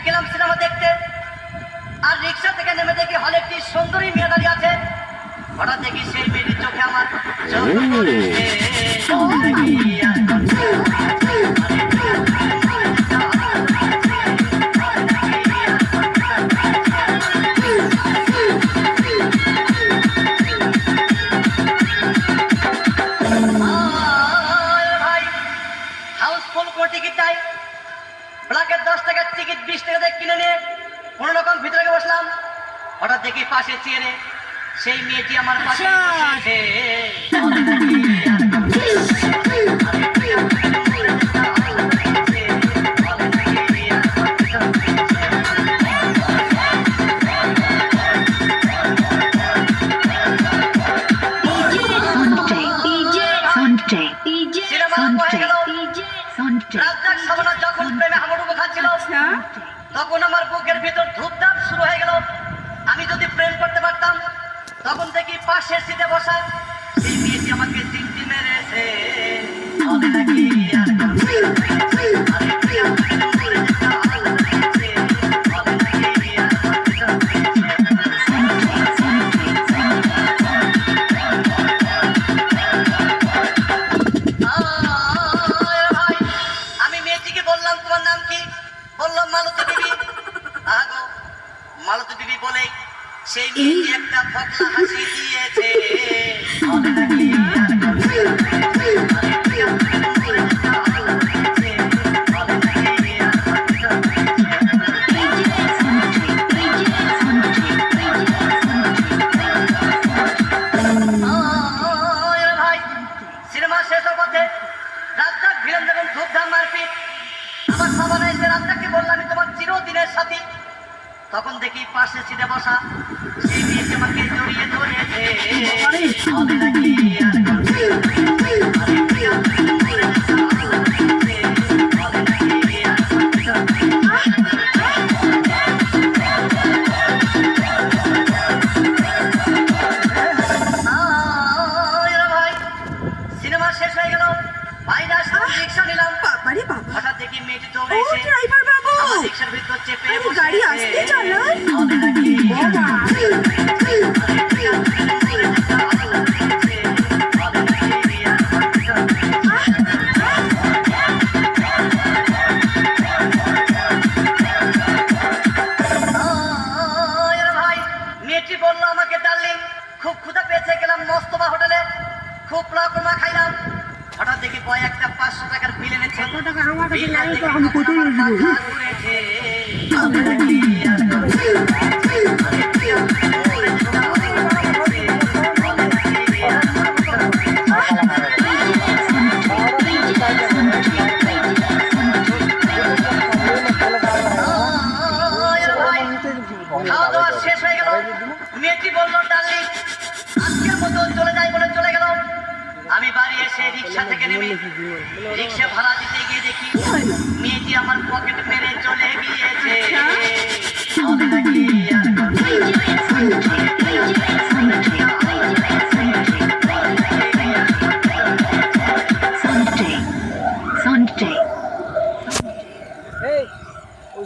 গেলাম সিনেমা দেখতে, আর রিক্সা থেকে নেমে দেখি হলে একটি সুন্দরী মেয়ে দাঁড়িয়ে আছে। হঠাৎ দেখি সেই মেয়েটির চোখে আমার চোখ পড়েছে। ভাই হাউসফুল কোন টিকিট চাই? ব্ল্যাকের 10 টাকার টিকিট 20 টাকা দিয়ে কিনে নিয়ে কোনো রকম ভিতরে বসলাম। হঠাৎ দেখি পাশে চেয়ারে সেই মেয়েটি আমার পাশে বসেছে। যখন প্রেমে হাবুডুবু খাচ্ছিল তখন আমার বুকের ভিতর ধূপধাপ শুরু হয়ে গেল। আমি যদি প্রেম করতে পারতাম, তখন দেখি পাশের সিটে বসা সেই মেয়েটি আমাকে চিমটি মেরেছে। আমি মেয়েটিকে বললাম, তোমার নাম কি? বললাম মালতী বিবি। আগো মালতী বিবি বলে সেই মেয়েটি একটা ফকলা হাসি দিয়েছে। ভাই সিনেমা শেষ হওয়ার পথে রাজ্জাক ভিলেন যখন ধূপধাম মারপিট, আমার সাবানা এসে রাজ্জাককে বললাম, আমি তোমার চিরদিনের সাথী। তখন দেখি পাশে সিটে বসা সেই মেয়েটি আমাকে জড়িয়ে ধরেছে। ভাই সিনেমা শেষ হয়ে গেল, বাইরে আসলাম, রিক্সা নিলাম। হঠাৎ দেখি মেয়েটি দৌড়েছে, রিক্সার ভিতর চেপে গাড়ি আসতে চালায়। ভাই মেয়েটি বললো আমাকে, ডার্লিং খুব ক্ষুধা পেয়েছে, গেলাম মস্তবা হোটেলে, খুব রকমা খাইলাম। হঠাৎ দেখি বয় একটা 500 টাকার বিল এনেছে। খাওয়া দাওয়া শেষ হয়ে গেল, মেয়েটি বললো, ডার্লিং আজকের মতো চলে যাই বলে চলে গেল। আমি বাড়ি এসে রিক্সা থেকে নেমে রিক্সা ভাড়া দিতে গিয়ে দেখি মেয়েটি আমার পকেট মেরে চলে গিয়েছে।